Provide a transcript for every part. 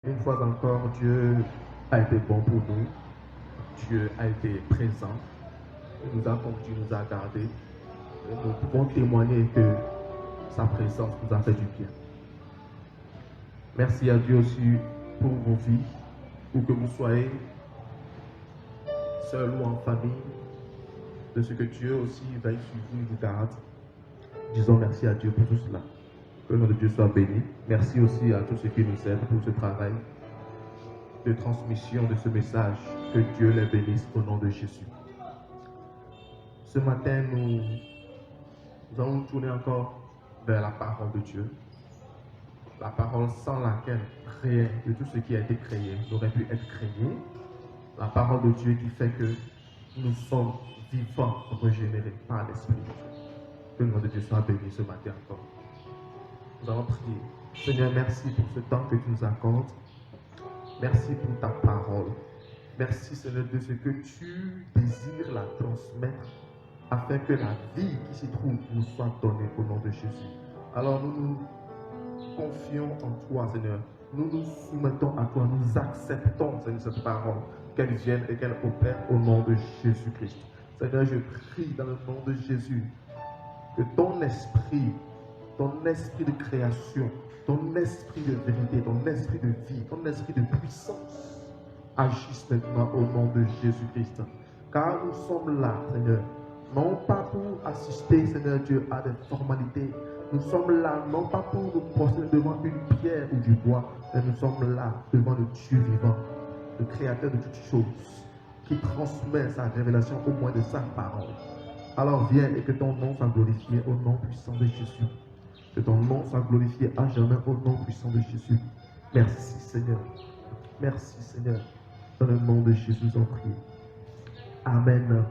Une fois encore, Dieu a été bon pour nous. Dieu a été présent. Il nous a conduits, nous a gardés. Et nous pouvons témoigner que sa présence nous a fait du bien. Merci à Dieu aussi pour vos vies, où que vous soyez, seul ou en famille, de ce que Dieu aussi veille sur vous et vous garde. Disons merci à Dieu pour tout cela. Que le nom de Dieu soit béni. Merci aussi à tous ceux qui nous aident pour ce travail de transmission de ce message. Que Dieu les bénisse au nom de Jésus. Ce matin, nous allons nous tourner encore vers la parole de Dieu. La parole sans laquelle rien de tout ce qui a été créé n'aurait pu être créé. La parole de Dieu qui fait que nous sommes vivants, régénérés par l'Esprit de Dieu. Que le nom de Dieu soit béni ce matin encore. Nous allons prier. Seigneur, merci pour ce temps que tu nous accordes. Merci pour ta parole. Merci, Seigneur, de ce que tu désires la transmettre afin que la vie qui s'y trouve nous soit donnée au nom de Jésus. Alors nous nous confions en toi, Seigneur. Nous nous soumettons à toi. Nous acceptons, Seigneur, cette parole, qu'elle vienne et qu'elle opère au nom de Jésus-Christ. Seigneur, je prie dans le nom de Jésus que ton esprit de création, ton esprit de vérité, ton esprit de vie, ton esprit de puissance agisse maintenant au nom de Jésus-Christ. Car nous sommes là, Seigneur, non pas pour assister, Seigneur Dieu, à des formalités. Nous sommes là, non pas pour nous poster devant une pierre ou du bois, mais nous sommes là devant le Dieu vivant, le Créateur de toutes choses, qui transmet sa révélation au moins de sa parole. Alors viens et que ton nom soit glorifié au nom puissant de Jésus. Que ton nom soit glorifié à jamais au nom puissant de Jésus. Merci Seigneur. Merci Seigneur. Dans le nom de Jésus, en prie. Amen.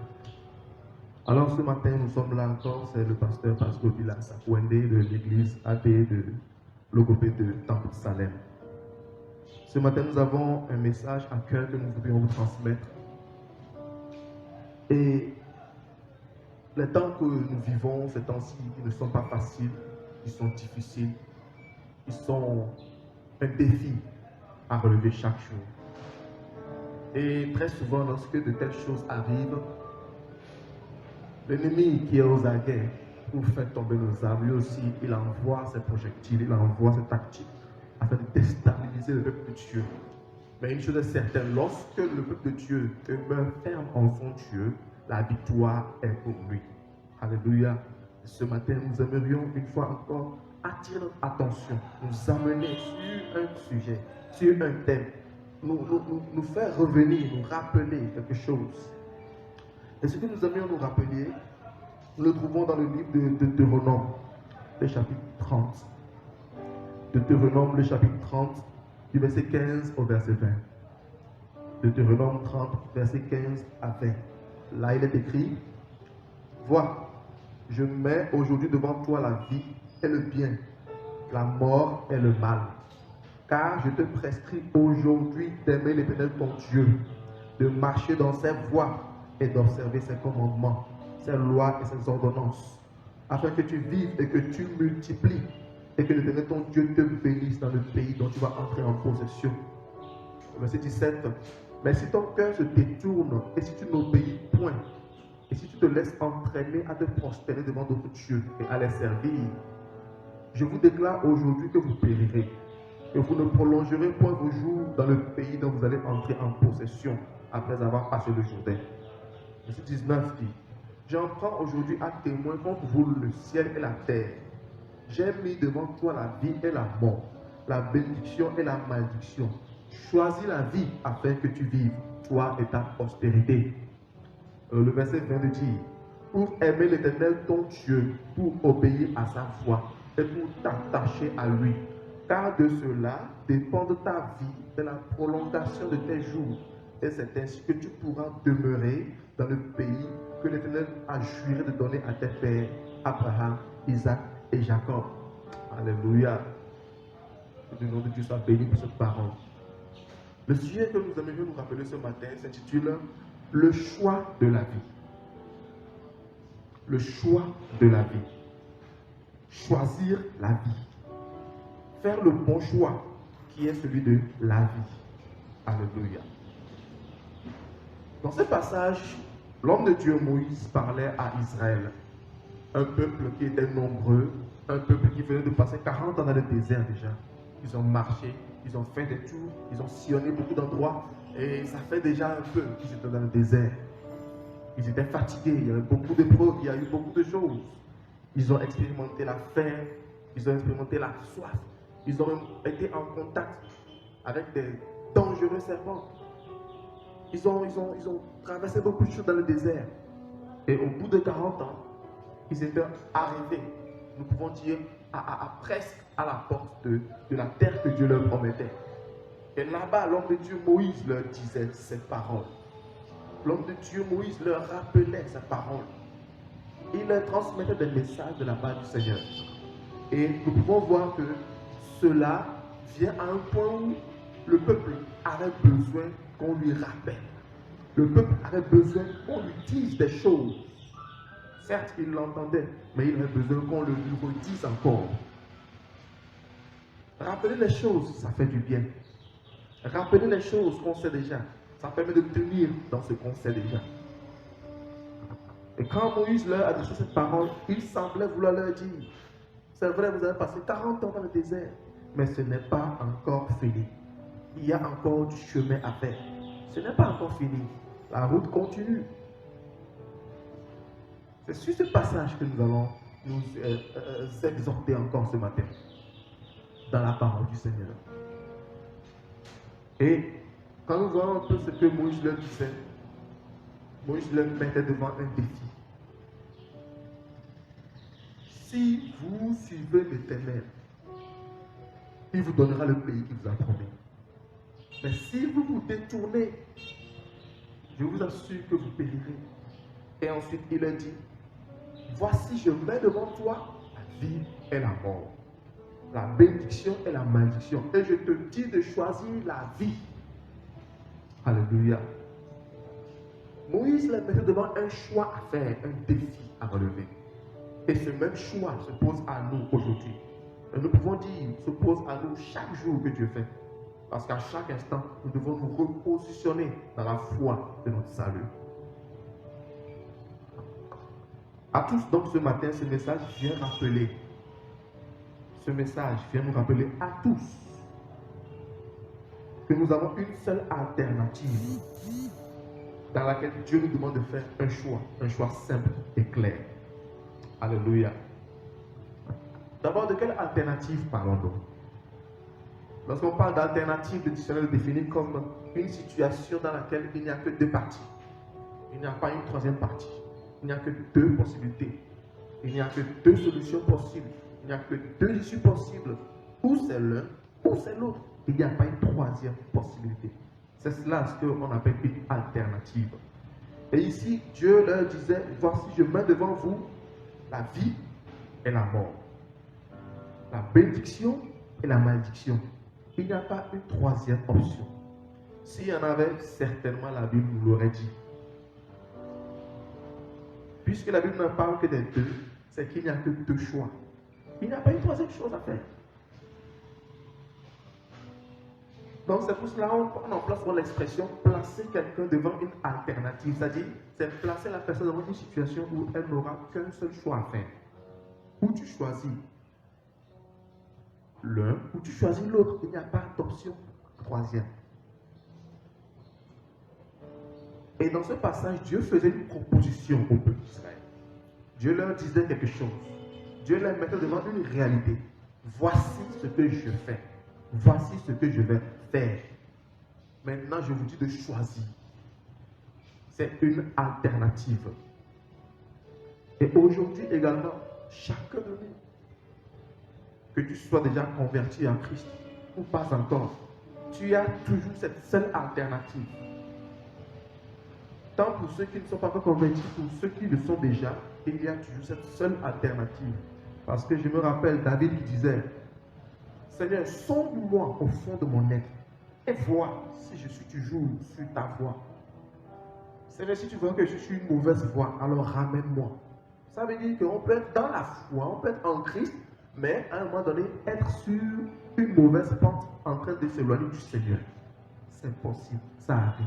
Alors ce matin, nous sommes là encore. C'est le pasteur Pascal Bilas Akwende de l'église AD de Logopé de Temple Salem. Ce matin, nous avons un message à cœur que nous voudrions vous transmettre. Et les temps que nous vivons, ces temps-ci, ils ne sont pas faciles. Ils sont difficiles, ils sont un défi à relever chaque jour. Et très souvent, lorsque de telles choses arrivent, l'ennemi qui est aux aguets pour faire tomber nos âmes, lui aussi, il envoie ses projectiles, il envoie ses tactiques afin de déstabiliser le peuple de Dieu. Mais une chose est certaine, lorsque le peuple de Dieu demeure ferme en son Dieu, la victoire est pour lui. Alléluia. Ce matin, nous aimerions une fois encore attirer notre attention, nous amener sur un sujet, sur un thème, nous faire revenir, nous rappeler quelque chose. Et ce que nous aimerions nous rappeler, nous le trouvons dans le livre de Deutéronome, le chapitre 30. Deutéronome, le chapitre 30, du verset 15 au verset 20. Deutéronome 30, verset 15 à 20. Là, il est écrit, « Vois, je mets aujourd'hui devant toi la vie et le bien, la mort et le mal. Car je te prescris aujourd'hui d'aimer l'Éternel ton Dieu, de marcher dans ses voies et d'observer ses commandements, ses lois et ses ordonnances, afin que tu vives et que tu multiplies et que l'Éternel ton Dieu te bénisse dans le pays dont tu vas entrer en possession. » Verset 17. « Mais si ton cœur se détourne et si tu n'obéis point, et si tu te laisses entraîner à te prosterner devant d'autres dieux et à les servir, je vous déclare aujourd'hui que vous périrez, que vous ne prolongerez point vos jours dans le pays dont vous allez entrer en possession après avoir passé le Jourdain. » Verset 19 dit, « J'en prends aujourd'hui à témoin contre vous le ciel et la terre. J'ai mis devant toi la vie et la mort, la bénédiction et la malédiction. Choisis la vie afin que tu vives, toi et ta postérité. » Le verset 22 dit, « Pour aimer l'Éternel ton Dieu, pour obéir à sa voix et pour t'attacher à lui. Car de cela dépend ta vie et la prolongation de tes jours. Et c'est ainsi que tu pourras demeurer dans le pays que l'Éternel a juré de donner à tes pères, Abraham, Isaac et Jacob. » Alléluia. Que le nom de Dieu soit béni pour cette parole. Le sujet que nous aimerions nous rappeler ce matin s'intitule « Le choix de la vie ». Le choix de la vie. Choisir la vie. Faire le bon choix qui est celui de la vie. Alléluia. Dans ce passage, l'homme de Dieu Moïse parlait à Israël, un peuple qui était nombreux, un peuple qui venait de passer 40 ans dans le désert déjà. Ils ont marché, ils ont fait des tours, ils ont sillonné beaucoup d'endroits et ça fait déjà un peu qu'ils étaient dans le désert. Ils étaient fatigués, il y avait beaucoup d'épreuves, il y a eu beaucoup de choses. Ils ont expérimenté la faim, ils ont expérimenté la soif, ils ont été en contact avec des dangereux serpents. Ils ont traversé beaucoup de choses dans le désert. Et au bout de 40 ans, ils étaient arrivés, nous pouvons dire, presque à la porte de la terre que Dieu leur promettait. Et là-bas, l'homme de Dieu Moïse leur disait ces paroles. L'homme de Dieu Moïse leur rappelait ces paroles. Il leur transmettait des messages de la part du Seigneur. Et nous pouvons voir que cela vient à un point où le peuple avait besoin qu'on lui rappelle. Le peuple avait besoin qu'on lui dise des choses. Certes, il l'entendait, mais il avait besoin qu'on le lui redise encore. Rappeler les choses, ça fait du bien. Rappeler les choses qu'on sait déjà, ça permet de tenir dans ce qu'on sait déjà. Et quand Moïse leur a adressé cette parole, il semblait vouloir leur dire, c'est vrai, vous avez passé 40 ans dans le désert, mais ce n'est pas encore fini. Il y a encore du chemin à faire. Ce n'est pas encore fini. La route continue. C'est sur ce passage que nous allons nous exhorter encore ce matin, dans la parole du Seigneur. Et quand nous voyons un peu ce que Moïse leur disait, Moïse leur mettait devant un défi. Si vous suivez l'Éternel, il vous donnera le pays qu'il vous a promis. Mais si vous vous détournez, je vous assure que vous périrez. Et ensuite, il a dit, voici, je mets devant toi la vie et la mort, la bénédiction et la malédiction. Et je te dis de choisir la vie. Alléluia. Moïse les mettait devant un choix à faire, un défi à relever. Et ce même choix se pose à nous aujourd'hui. Et nous pouvons dire, se pose à nous chaque jour que Dieu fait. Parce qu'à chaque instant, nous devons nous repositionner dans la foi de notre salut. À tous, donc, ce matin, ce message vient rappeler. Ce message vient nous rappeler à tous que nous avons une seule alternative dans laquelle Dieu nous demande de faire un choix simple et clair. Alléluia. D'abord, de quelle alternative parlons-nous? Lorsqu'on parle d'alternative, le dictionnaire le définit comme une situation dans laquelle il n'y a que deux parties. Il n'y a pas une troisième partie. Il n'y a que deux possibilités. Il n'y a que deux solutions possibles. Il n'y a que deux issues possibles. Ou c'est l'un, ou c'est l'autre. Il n'y a pas une troisième possibilité. C'est cela ce qu'on appelle une alternative. Et ici, Dieu leur disait, voici, je mets devant vous la vie et la mort. La bénédiction et la malédiction. Il n'y a pas une troisième option. S'il y en avait, certainement la Bible nous l'aurait dit. Puisque la Bible ne parle que des deux, c'est qu'il n'y a que deux choix. Il n'y a pas une troisième chose à faire. Donc c'est pour cela qu'on emploie sur l'expression placer quelqu'un devant une alternative. C'est-à-dire, c'est placer la personne devant une situation où elle n'aura qu'un seul choix à faire. Ou tu choisis l'un, ou tu choisis l'autre. Il n'y a pas d'option troisième. Et dans ce passage, Dieu faisait une proposition au peuple d'Israël. Dieu leur disait quelque chose. Dieu les mettait devant une réalité. Voici ce que je fais. Voici ce que je vais faire. Maintenant, je vous dis de choisir. C'est une alternative. Et aujourd'hui également, chacun de nous, que tu sois déjà converti en Christ ou pas encore, tu as toujours cette seule alternative. Tant pour ceux qui ne sont pas encore convertis, pour ceux qui le sont déjà, il y a toujours cette seule alternative. Parce que je me rappelle David qui disait, Seigneur, sonde-moi au fond de mon être et vois si je suis toujours sur ta voie. Seigneur, si tu vois que je suis une mauvaise voie, alors ramène-moi. Ça veut dire qu'on peut être dans la foi, on peut être en Christ, mais à un moment donné, être sur une mauvaise pente en train de s'éloigner du Seigneur. C'est possible, ça arrive.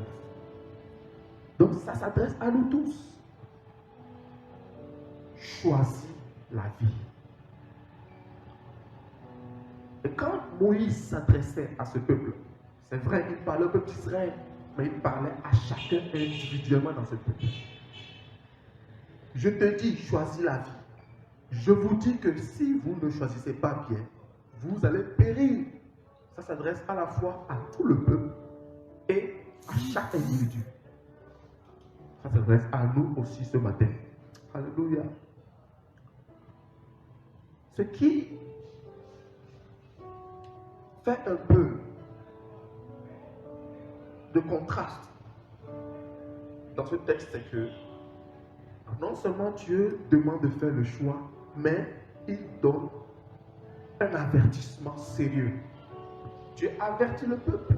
Donc ça s'adresse à nous tous. Choisis la vie. Et quand Moïse s'adressait à ce peuple, c'est vrai, il parlait au peuple d'Israël, mais il parlait à chacun individuellement dans ce peuple. Je te dis, choisis la vie. Je vous dis que si vous ne choisissez pas bien, vous allez périr. Ça s'adresse à la fois à tout le peuple et à chaque individu. Ça s'adresse à nous aussi ce matin. Alléluia. Ce qui fait un peu de contraste dans ce texte, c'est que non seulement Dieu demande de faire le choix, mais il donne un avertissement sérieux. Dieu avertit le peuple.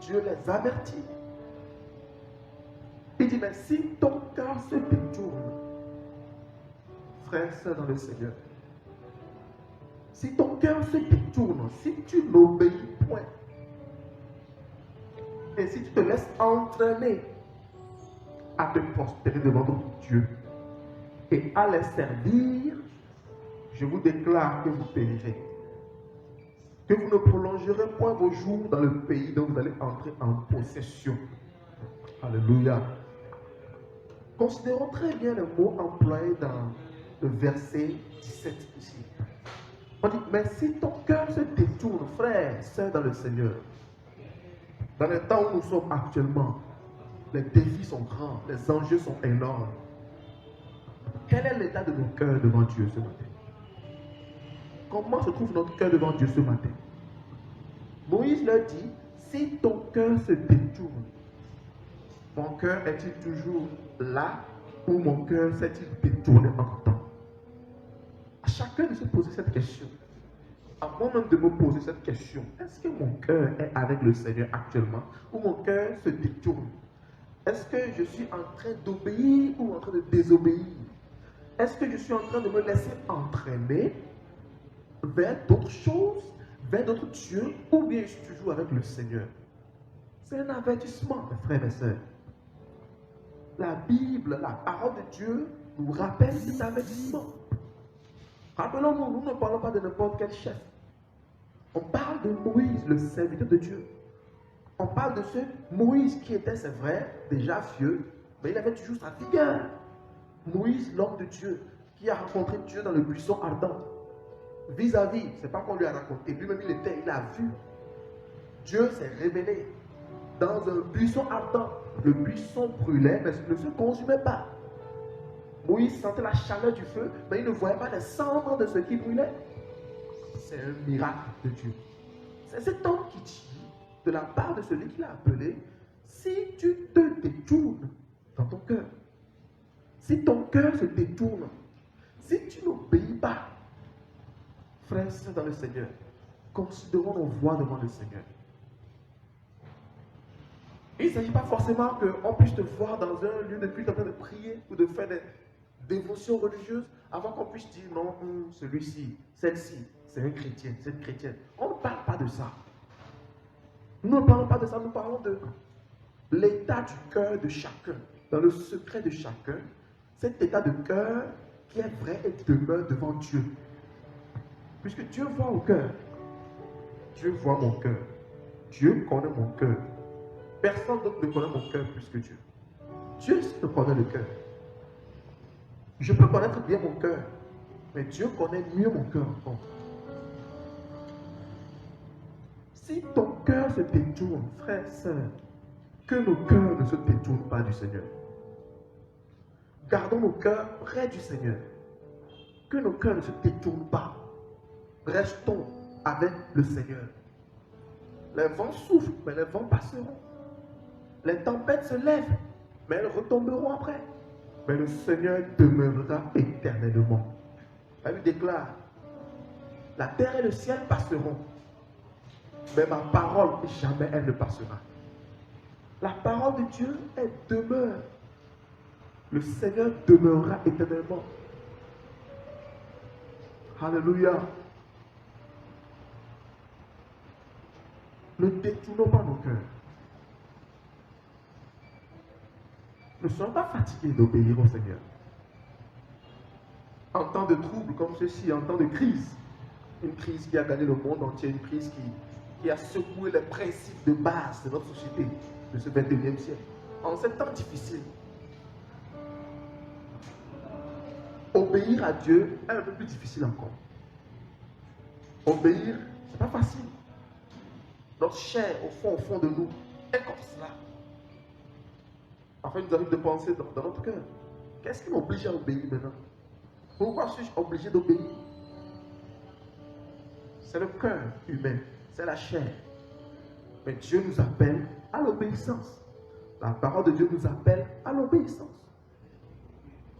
Dieu les avertit. Il dit, mais si ton cœur se détourne, frère, sœur dans le Seigneur, si ton cœur se détourne, si tu n'obéis point, et si tu te laisses entraîner à te prospérer devant ton Dieu et à les servir, je vous déclare que vous périrez. Que vous ne prolongerez point vos jours dans le pays dont vous allez entrer en possession. Alléluia. Considérons très bien le mot employé dans le verset 17 ici. On dit, mais si ton cœur se détourne, frère, sœur dans le Seigneur, dans le temps où nous sommes actuellement, les défis sont grands, les enjeux sont énormes. Quel est l'état de nos cœurs devant Dieu ce matin? Comment se trouve notre cœur devant Dieu ce matin? Moïse leur dit, si ton cœur se détourne, mon cœur est-il toujours là ou mon cœur s'est-il détourné en temps? À chacun de se poser cette question. À moi-même de me poser cette question. Est-ce que mon cœur est avec le Seigneur actuellement ou mon cœur se détourne? Est-ce que je suis en train d'obéir ou en train de désobéir? Est-ce que je suis en train de me laisser entraîner vers d'autres choses, vers d'autres dieux, ou bien je suis toujours avec le Seigneur? C'est un avertissement, mes frères et sœurs. La Bible, la parole de Dieu nous rappelle cet avertissement. Rappelons-nous, nous ne parlons pas de n'importe quel chef. On parle de Moïse, le serviteur de Dieu. On parle de ce Moïse qui était, c'est vrai, déjà vieux, mais il avait toujours sa vigueur. Moïse, l'homme de Dieu, qui a rencontré Dieu dans le buisson ardent. Vis-à-vis, c'est pas qu'on lui a raconté, lui-même il a vu. Dieu s'est révélé dans un buisson ardent. Le buisson brûlait, mais ne se consumait pas. Moïse sentait la chaleur du feu, mais il ne voyait pas les cendres de ce qui brûlait. C'est un miracle de Dieu. C'est cet homme qui dit, de la part de celui qui l'a appelé, si tu te détournes dans ton cœur, si ton cœur se détourne, si tu n'obéis pas, frères et sœurs dans le Seigneur, considérons nos voies devant le Seigneur. Il ne s'agit pas forcément qu'on puisse te voir dans un lieu de culte en train de prier ou de faire des dévotions religieuses avant qu'on puisse dire non, celui-ci, celle-ci, c'est un chrétien, c'est une chrétienne. On ne parle pas de ça. Nous ne parlons pas de ça, nous parlons de l'état du cœur de chacun, dans le secret de chacun, cet état de cœur qui est vrai et demeure devant Dieu. Puisque Dieu voit au cœur. Dieu voit mon cœur. Dieu connaît mon cœur. Personne d'autre ne connaît mon cœur plus que Dieu. Dieu seul connaît le cœur. Je peux connaître bien mon cœur, mais Dieu connaît mieux mon cœur encore. Si ton cœur se détourne, frère, sœur, que nos cœurs ne se détournent pas du Seigneur. Gardons nos cœurs près du Seigneur. Que nos cœurs ne se détournent pas. Restons avec le Seigneur. Les vents soufflent, mais les vents passeront. Les tempêtes se lèvent, mais elles retomberont après. Mais le Seigneur demeurera éternellement. La Bible déclare, la terre et le ciel passeront, mais ma parole, jamais elle ne passera. La parole de Dieu, elle demeure. Le Seigneur demeurera éternellement. Alléluia. Ne détournons pas nos cœurs. Ne soyons pas fatigués d'obéir au Seigneur. En temps de trouble comme ceci, en temps de crise, une crise qui a gagné le monde entier, une crise qui a secoué les principes de base de notre société de ce 21e siècle. En ces temps difficiles, obéir à Dieu est un peu plus difficile encore. Obéir, c'est pas facile. Notre chair, au fond de nous, est comme cela. Enfin, il nous arrive de penser dans notre cœur. Qu'est-ce qui m'oblige à obéir maintenant? Pourquoi suis-je obligé d'obéir? C'est le cœur humain, c'est la chair. Mais Dieu nous appelle à l'obéissance. La parole de Dieu nous appelle à l'obéissance.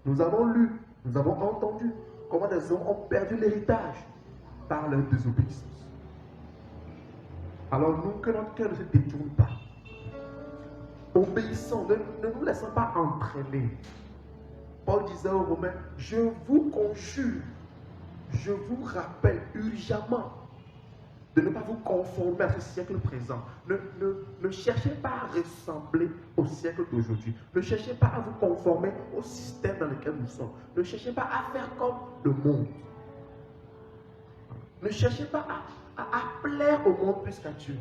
Nous avons lu, nous avons entendu comment des hommes ont perdu l'héritage par leur désobéissance. Alors nous, que notre cœur ne se détourne pas. Obéissons, ne nous laissons pas entraîner. Paul disait aux Romains, je vous conjure, je vous rappelle urgemment de ne pas vous conformer à ce siècle présent. Ne cherchez pas à ressembler au siècle d'aujourd'hui. Ne cherchez pas à vous conformer au système dans lequel nous sommes. Ne cherchez pas à faire comme le monde. Ne cherchez pas à plaire au monde plus qu'à Dieu.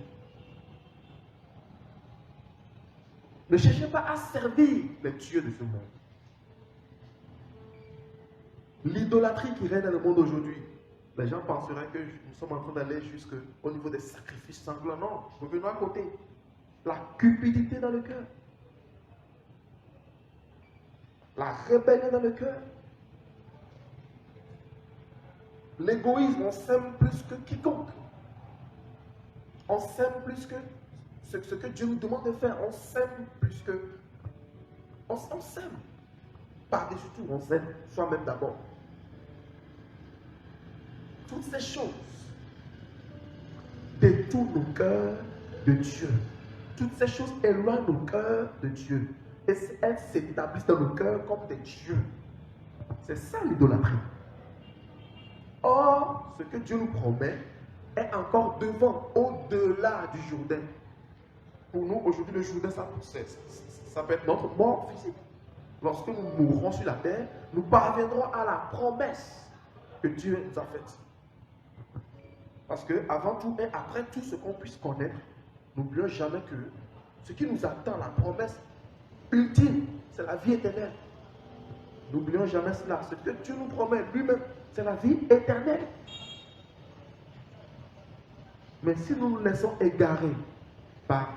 Ne cherchez pas à servir les dieux de ce monde. L'idolâtrie qui règne dans le monde aujourd'hui, les gens penseraient que nous sommes en train d'aller jusqu'au niveau des sacrifices sanglants. Non, revenons à côté. La cupidité dans le cœur. La rébellion dans le cœur. L'égoïsme, on s'aime plus que quiconque. On s'aime plus que ce que Dieu nous demande de faire. On s'aime plus que... On s'aime. Par-dessus tout, on s'aime soi-même d'abord. Toutes ces choses détournent nos cœurs de Dieu. Toutes ces choses éloignent nos cœurs de Dieu. Et elles s'établissent dans nos cœurs comme des dieux. C'est ça l'idolâtrie. Or, ce que Dieu nous promet est encore devant, au-delà du Jourdain. Pour nous, aujourd'hui, le Jourdain, ça peut être notre mort physique. Lorsque nous mourrons sur la terre, nous parviendrons à la promesse que Dieu nous a faite. Parce que avant tout et après tout ce qu'on puisse connaître, n'oublions jamais que ce qui nous attend, la promesse ultime, c'est la vie éternelle. N'oublions jamais cela. Ce que Dieu nous promet lui-même, c'est la vie éternelle. Mais si nous nous laissons égarer par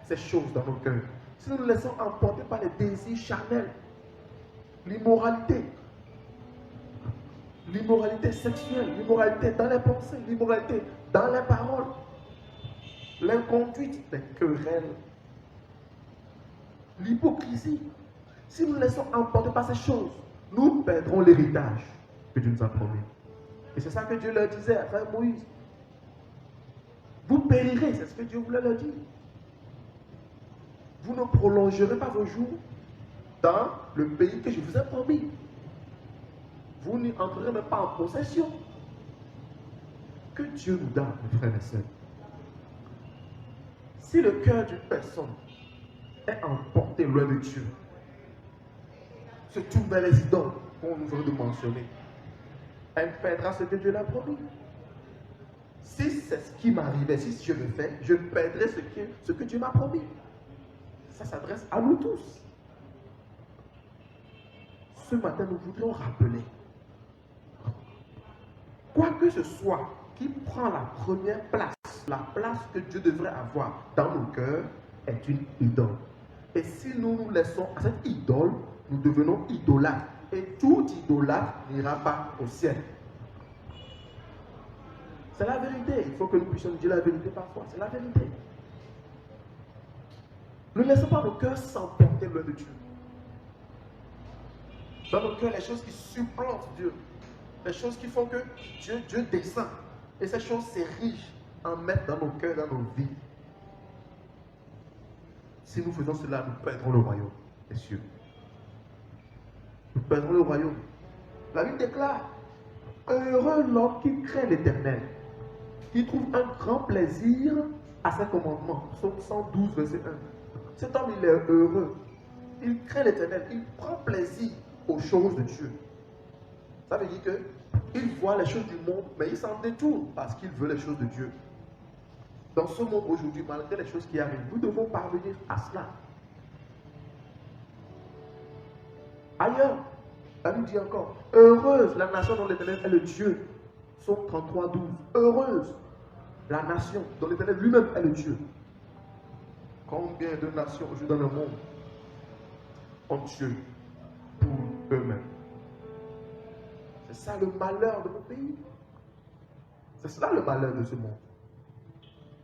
ces choses dans nos cœurs, si nous nous laissons emporter par les désirs charnels, l'immoralité sexuelle, l'immoralité dans les pensées, l'immoralité dans les paroles, l'inconduite, les querelles, l'hypocrisie. Si nous nous laissons emporter par ces choses, nous perdrons l'héritage que Dieu nous a promis. Et c'est ça que Dieu leur disait à frère Moïse. Vous périrez, c'est ce que Dieu voulait leur dire. Vous ne prolongerez pas vos jours dans le pays que je vous ai promis. Vous n'y entrerez même pas en possession. Que Dieu nous donne, mes frères et sœurs. Si le cœur d'une personne est emporté loin de Dieu, se tourne vers les idoles, qu'on nous aurait de mentionner, elle perdra ce que Dieu l'a promis. Si c'est ce qui m'arrivait, si je le fais, je perdrai ce que Dieu m'a promis. Ça s'adresse à nous tous. Ce matin, nous voudrions rappeler, quoi que ce soit qui prend la première place, la place que Dieu devrait avoir dans nos cœurs, est une idole. Et si nous nous laissons à cette idole, nous devenons idolâtres. Et tout idolâtre n'ira pas au ciel. C'est la vérité. Il faut que nous puissions dire la vérité parfois. C'est la vérité. Ne laissons pas nos cœurs s'emporter loin de Dieu. Dans nos cœurs, les choses qui supplantent Dieu, les choses qui font que Dieu descend. Et ces choses s'érigent en mettre dans nos cœurs, dans nos vies. Si nous faisons cela, nous perdrons le royaume des cieux. Nous perdrons le royaume. La Bible déclare Heureux l'homme qui craint l'Éternel, qui trouve un grand plaisir à ses commandements. Psaume 112, verset 1. Cet homme, il est heureux. Il craint l'Éternel. Il prend plaisir aux choses de Dieu. Ça veut dire qu'il voit les choses du monde, mais il s'en détourne parce qu'il veut les choses de Dieu. Dans ce monde aujourd'hui, malgré les choses qui arrivent, nous devons parvenir à cela. Ailleurs, la Bible dit encore, heureuse la nation dont l'Éternel est le Dieu. Psaume 33, 12. Heureuse la nation dont l'Éternel lui-même est le Dieu. Combien de nations aujourd'hui dans le monde ont Dieu pour eux-mêmes? C'est ça le malheur de nos pays. C'est cela le malheur de ce monde.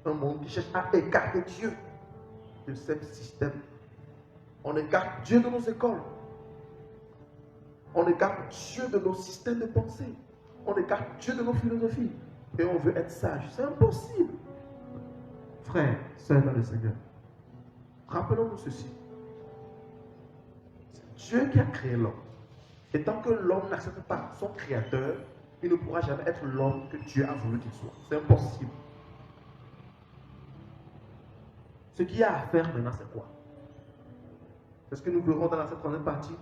Un monde qui cherche à écarter Dieu de ce système. On écarte Dieu de nos écoles. On écarte Dieu de nos systèmes de pensée. On écarte Dieu de nos philosophies. Et on veut être sage. C'est impossible. Frères, sœurs dans le Seigneur, rappelons-nous ceci. C'est Dieu qui a créé l'homme. Et tant que l'homme n'accepte pas son créateur, il ne pourra jamais être l'homme que Dieu a voulu qu'il soit. C'est impossible. Ce qu'il y a à faire maintenant, c'est quoi? C'est ce que nous verrons dans cette troisième partie.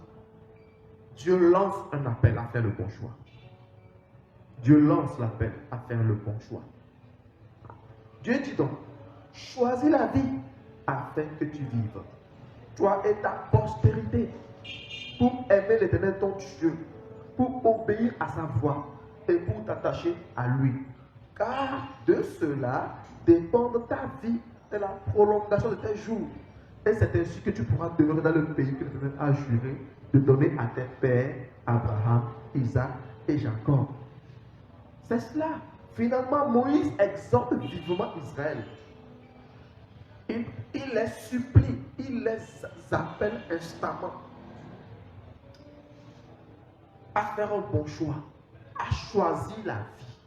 Dieu lance un appel à faire le bon choix. Dieu lance l'appel à faire le bon choix. Dieu dit donc, choisis la vie afin que tu vives, toi et ta postérité, pour aimer l'Éternel ton Dieu, pour obéir à sa voix et pour t'attacher à lui. Car de cela dépend ta vie et la prolongation de tes jours. Et c'est ainsi que tu pourras demeurer dans le pays que l'Éternel a juré de donner à tes pères, Abraham, Isaac et Jacob. C'est cela. Finalement, Moïse exhorte vivement Israël. Il les supplie, il les appelle instamment à faire un bon choix, à choisir la vie.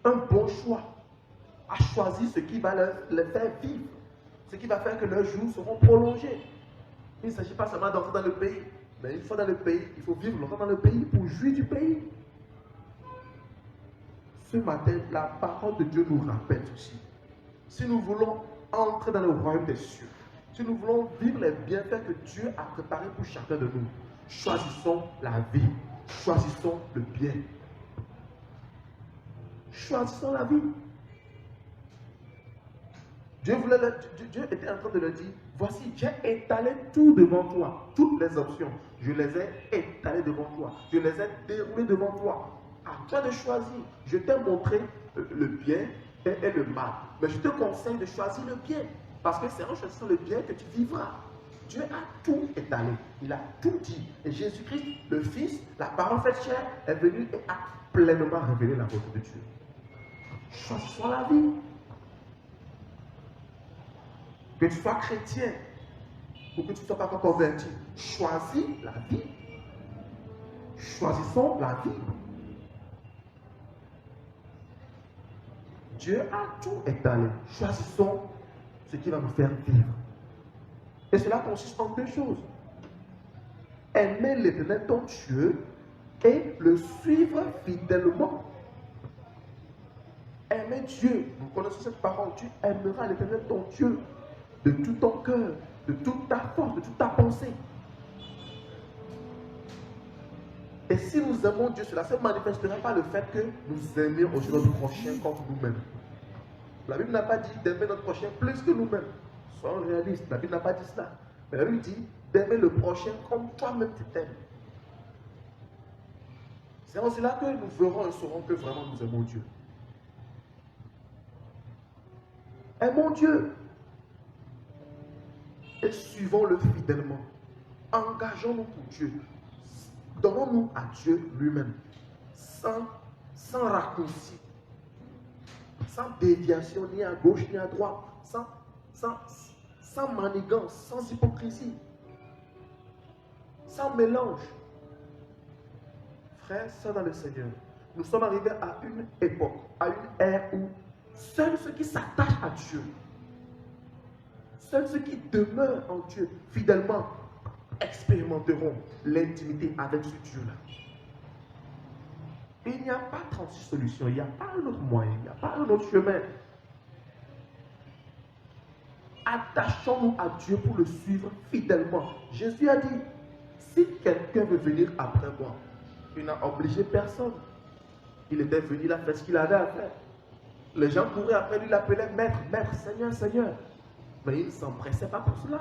Un bon choix, à choisir ce qui va les faire vivre, ce qui va faire que leurs jours seront prolongés. Il ne s'agit pas seulement d'entrer dans le pays, mais une fois dans le pays, il faut vivre longtemps dans le pays pour jouir du pays. Ce matin, la parole de Dieu nous rappelle ceci. Si nous voulons entrer dans le royaume des cieux, si nous voulons vivre les bienfaits que Dieu a préparés pour chacun de nous, choisissons la vie, choisissons le bien. Choisissons la vie. Dieu était en train de leur dire, voici, j'ai étalé tout devant toi, toutes les options. Je les ai étalées devant toi, je les ai déroulées devant toi. À toi de choisir. Je t'ai montré le bien et le mal. Mais je te conseille de choisir le bien. Parce que c'est en choisissant le bien que tu vivras. Dieu a tout étalé. Il a tout dit. Et Jésus-Christ, le Fils, la parole faite chair, est venu et a pleinement révélé la volonté de Dieu. Choisissons la vie. Que tu sois chrétien ou que tu ne sois pas encore converti, choisis la vie. Choisissons la vie. Dieu a tout étalé. Choisissons ce qui va nous faire vivre. Et cela consiste en deux choses. Aimer l'Éternel ton Dieu et le suivre fidèlement. Aimer Dieu. Nous connaissons cette parole. Tu aimeras l'Éternel ton Dieu de tout ton cœur, de toute ta force, de toute ta pensée. Et si nous aimons Dieu, cela ne se manifestera pas le fait que nous aimions aussi notre prochain comme nous-mêmes. La Bible n'a pas dit d'aimer notre prochain plus que nous-mêmes. Soyons réalistes, la Bible n'a pas dit cela. Mais la Bible dit d'aimer le prochain comme toi-même tu t'aimes. C'est en cela que nous verrons et saurons que vraiment nous aimons Dieu. Aimons Dieu et suivons-le fidèlement. Engageons-nous pour Dieu. Donnons-nous à Dieu lui-même, sans raccourci, sans déviation ni à gauche ni à droite, sans manigance, sans hypocrisie, sans mélange. Frères, sœurs dans le Seigneur, nous sommes arrivés à une époque, à une ère où seuls ceux qui s'attachent à Dieu, seuls ceux qui demeurent en Dieu fidèlement, expérimenteront l'intimité avec ce Dieu-là. Il n'y a pas 36 solutions, il n'y a pas un autre moyen, il n'y a pas un autre chemin. Attachons-nous à Dieu pour le suivre fidèlement. Jésus a dit, si quelqu'un veut venir après moi, il n'a obligé personne. Il était venu, il a fait ce qu'il avait à faire. Les gens couraient après lui, il l'appelaient maître, maître, Seigneur, Seigneur. Mais il ne s'empressait pas pour cela.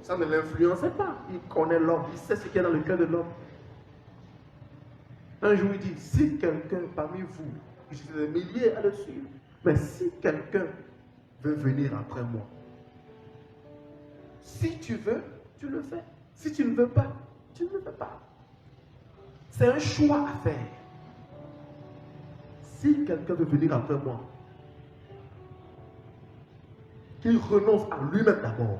Ça ne l'influençait pas. Il connaît l'homme, il sait ce qu'il y a dans le cœur de l'homme. Un jour, il dit, si quelqu'un parmi vous, je suis des milliers à le suivre, mais si quelqu'un veut venir après moi, si tu veux, tu le fais. Si tu ne veux pas, tu ne le fais pas. C'est un choix à faire. Si quelqu'un veut venir après moi, qu'il renonce à lui-même d'abord.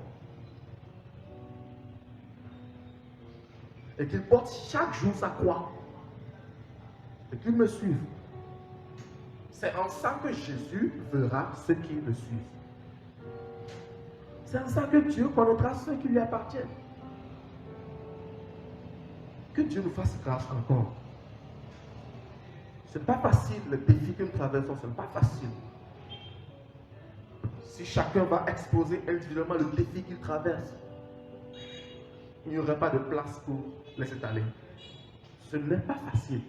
Et qu'il porte chaque jour sa croix. Et qu'il me suive. C'est en ça que Jésus verra ceux qui le suivent. C'est en ça que Dieu connaîtra ceux qui lui appartiennent. Que Dieu nous fasse grâce encore. Ce n'est pas facile, le défi que nous traversons, ce n'est pas facile. Si chacun va exposer individuellement le défi qu'il traverse, il n'y aurait pas de place pour laisser aller. Ce n'est pas facile.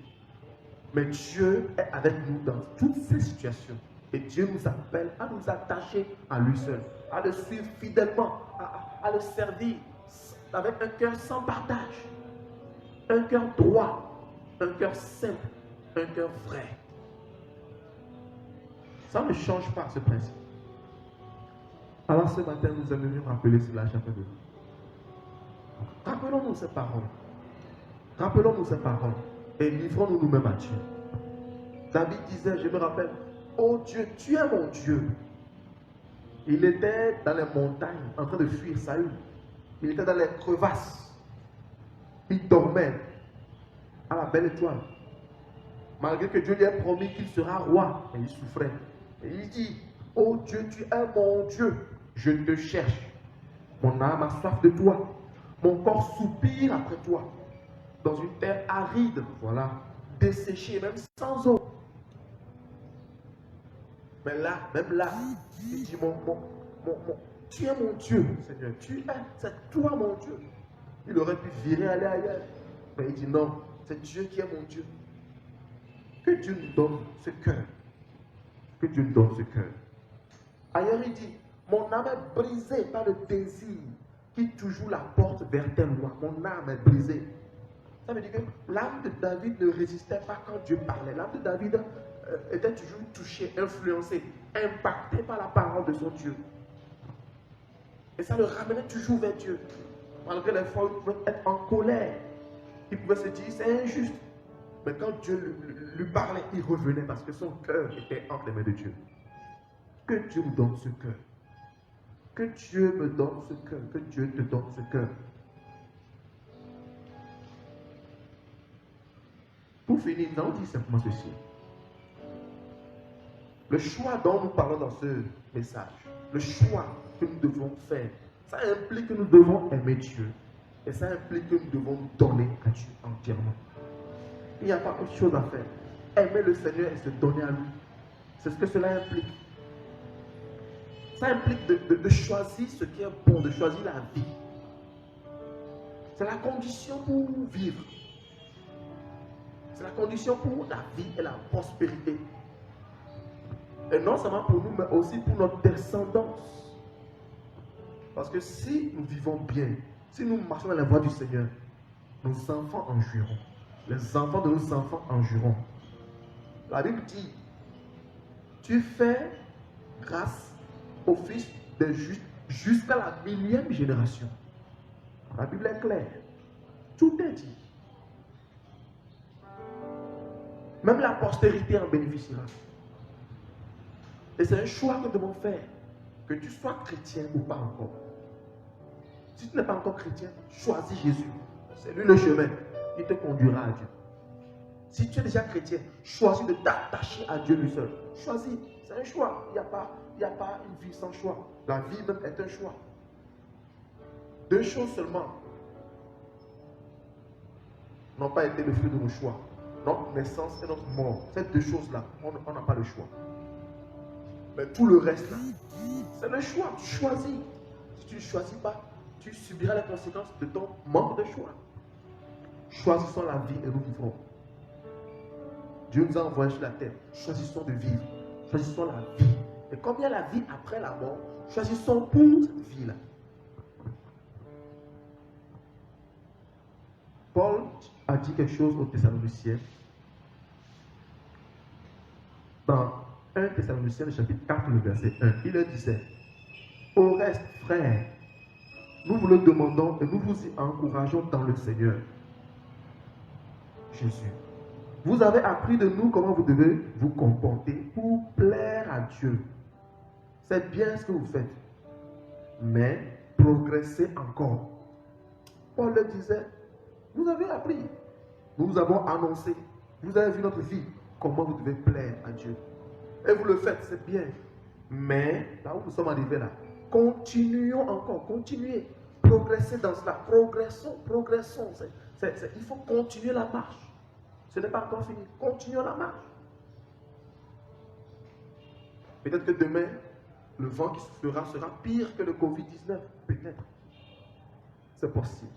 Mais Dieu est avec nous dans toutes ces situations. Et Dieu nous appelle à nous attacher à lui seul, à le suivre fidèlement, à le servir avec un cœur sans partage, un cœur droit, un cœur simple, un cœur vrai. Ça ne change pas ce principe. Alors ce matin, nous aimerions rappeler cela à chacun de nous. Rappelons-nous ces paroles. Rappelons-nous ces paroles. Et livrons-nous nous-mêmes à Dieu. David disait, je me rappelle, oh Dieu, tu es mon Dieu. Il était dans les montagnes en train de fuir Saül. Il était dans les crevasses. Il dormait à la belle étoile. Malgré que Dieu lui ait promis qu'il sera roi, et il souffrait. Et il dit, oh Dieu, tu es mon Dieu. Je te cherche. Mon âme a soif de toi. Mon corps soupire après toi. Dans une terre aride, voilà, desséchée, même sans eau. Mais là, même là, il dit, tu es mon Dieu, Seigneur. C'est toi mon Dieu. Il aurait pu virer, aller ailleurs. Mais il dit non, c'est Dieu qui est mon Dieu. Que Dieu nous donne ce cœur. Que Dieu nous donne ce cœur. Ailleurs, il dit, mon âme est brisée par le désir qui toujours la porte vers tes lois. Mon âme est brisée. Ça veut dire que l'âme de David ne résistait pas quand Dieu parlait. L'âme de David était toujours touchée, influencée, impactée par la parole de son Dieu. Et ça le ramenait toujours vers Dieu. Malgré les fois où il pouvait être en colère, il pouvait se dire c'est injuste. Mais quand Dieu lui parlait, il revenait parce que son cœur était entre les mains de Dieu. Que Dieu nous donne ce cœur. Que Dieu me donne ce cœur. Que Dieu te donne ce cœur. Pour finir, nous allons dire simplement ceci. Le choix dont nous parlons dans ce message, le choix que nous devons faire, ça implique que nous devons aimer Dieu. Et ça implique que nous devons nous donner à Dieu entièrement. Il n'y a pas autre chose à faire. Aimer le Seigneur et se donner à lui. C'est ce que cela implique. Ça implique de choisir ce qui est bon, de choisir la vie. C'est la condition pour vivre. C'est la condition pour la vie et la prospérité. Et non seulement pour nous, mais aussi pour notre descendance. Parce que si nous vivons bien, si nous marchons dans la voie du Seigneur, nos enfants en jouiront. Les enfants de nos enfants en jouiront. La Bible dit, tu fais grâce au Fils des justes jusqu'à la 1000e génération. La Bible est claire. Tout est dit. Même la postérité en bénéficiera. Et c'est un choix que nous devons faire. Que tu sois chrétien ou pas encore. Si tu n'es pas encore chrétien, choisis Jésus. C'est lui le chemin. Il te conduira à Dieu. Si tu es déjà chrétien, choisis de t'attacher à Dieu lui seul. Choisis. C'est un choix. Il n'y a pas une vie sans choix. La vie même est un choix. Deux choses seulement n'ont pas été le fruit de nos choix. notre naissance et notre mort, ces deux choses-là, on n'a pas le choix. Mais tout le reste là, c'est le choix. Tu choisis. Si tu ne choisis pas, tu subiras les conséquences de ton manque de choix. Choisissons la vie et nous vivrons. Dieu nous a envoyés sur la terre. Choisissons de vivre. Choisissons la vie. Et comme il y a la vie après la mort, choisissons pour cette vie-là. Paul a dit quelque chose aux Thessaloniciens. Dans 1 Thessaloniciens, chapitre 4, le verset 1, il leur disait: au reste, frères, nous vous le demandons et nous vous y encourageons dans le Seigneur Jésus. Vous avez appris de nous comment vous devez vous comporter pour plaire à Dieu. C'est bien ce que vous faites, mais progressez encore. Paul le disait: vous avez appris, nous vous avons annoncé, vous avez vu notre vie, comment vous devez plaire à Dieu. Et vous le faites, c'est bien. Mais là où nous sommes arrivés là, continuons encore, continuez, progressez dans cela, progressons. Il faut continuer la marche. Ce n'est pas encore fini, continuons la marche. Peut-être que demain, le vent qui soufflera sera pire que le Covid-19, peut-être. C'est possible.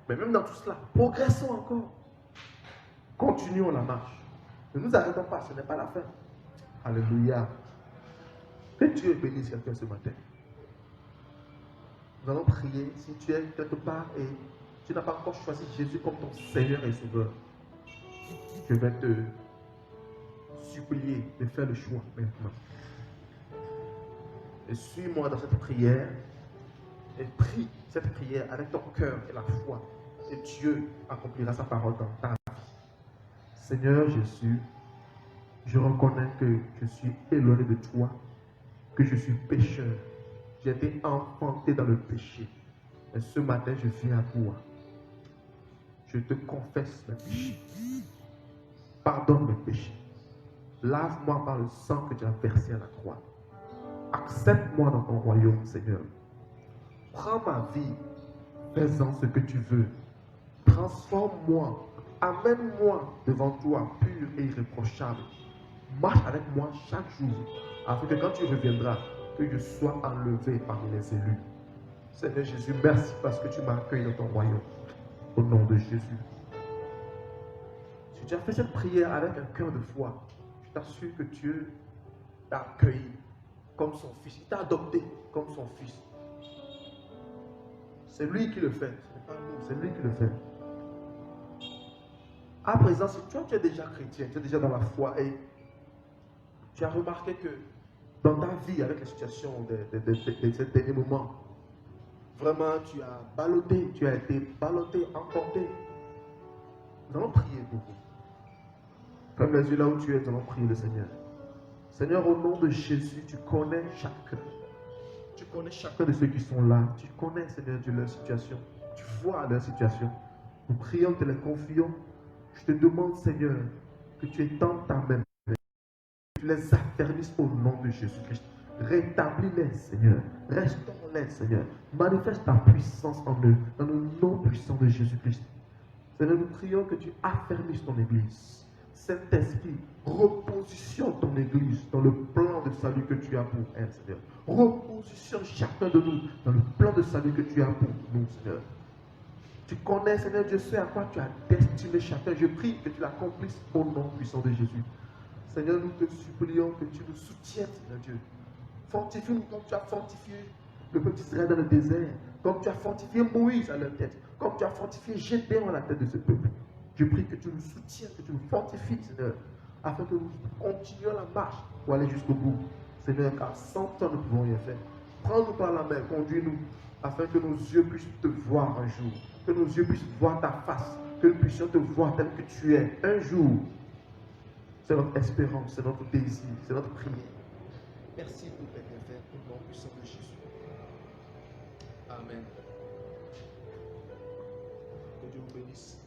Mais même dans tout cela, progressons encore. Continuons la marche. Ne nous arrêtons pas, ce n'est pas la fin. Alléluia. Que Dieu bénisse quelqu'un ce matin. Nous allons prier. Si tu es quelque part et tu n'as pas encore choisi Jésus comme ton Seigneur et Sauveur, je vais te supplier de faire le choix maintenant. Et suis-moi dans cette prière et prie cette prière avec ton cœur et la foi. Et Dieu accomplira sa parole dans ta vie. Seigneur Jésus, je reconnais que je suis éloigné de toi, que je suis pécheur. J'ai été enfanté dans le péché. Et ce matin, je viens à toi. Je te confesse mes péchés. Pardonne mes péchés. Lave-moi par le sang que tu as versé à la croix. Accepte-moi dans ton royaume, Seigneur. Prends ma vie. Fais-en ce que tu veux. Transforme-moi. Amène-moi devant toi, pur et irréprochable. Marche avec moi chaque jour, afin que quand tu reviendras, que je sois enlevé parmi les élus. Seigneur Jésus, merci parce que tu m'as accueilli dans ton royaume. Au nom de Jésus. Si tu as fait cette prière avec un cœur de foi, je t'assure que Dieu t'a accueilli comme son fils. Il t'a adopté comme son fils. C'est lui qui le fait. Ce n'est pas nous, c'est lui qui le fait. À présent, si toi tu es déjà chrétien, tu es déjà dans la foi et tu as remarqué que dans ta vie, avec la situation de ces derniers moments, vraiment tu as ballotté, tu as été ballotté, emporté. Nous allons prier pour vous. Ferme les yeux là où tu es, nous allons prier le Seigneur. Seigneur, au nom de Jésus, tu connais chacun. Tu connais chacun de ceux qui sont là. Tu connais, Seigneur Dieu, leur situation. Tu vois leur situation. Nous prions, te les confions. Je te demande, Seigneur, que tu étendes ta main. Que tu les affermisses au nom de Jésus-Christ. Rétablis-les, Seigneur. Restaure-les, Seigneur. Manifeste ta puissance en eux, dans le nom puissant de Jésus-Christ. Seigneur, nous prions que tu affermisses ton Église. Saint-Esprit, repositionne ton Église dans le plan de salut que tu as pour elle, Seigneur. Repositionne chacun de nous dans le plan de salut que tu as pour nous, Seigneur. Tu connais, Seigneur Dieu, sais à quoi tu as destiné chacun. Je prie que tu l'accomplisses au nom puissant de Jésus. Seigneur, nous te supplions que tu nous soutiennes, Seigneur Dieu. Fortifie-nous comme tu as fortifié le peuple d'Israël dans le désert, comme tu as fortifié Moïse à leur tête, comme tu as fortifié Gédéon à la tête de ce peuple. Je prie que tu nous soutiennes, que tu nous fortifies, Seigneur, afin que nous continuions la marche pour aller jusqu'au bout. Seigneur, car sans toi, nous ne pouvons rien faire. Prends-nous par la main, conduis-nous, afin que nos yeux puissent te voir un jour, que nos yeux puissent voir ta face, que nous puissions te voir tel que tu es un jour. C'est notre espérance, c'est notre désir, c'est notre prière. Merci pour tes bienfaits, au nom puissant de Jésus. Amen. Que Dieu vous bénisse.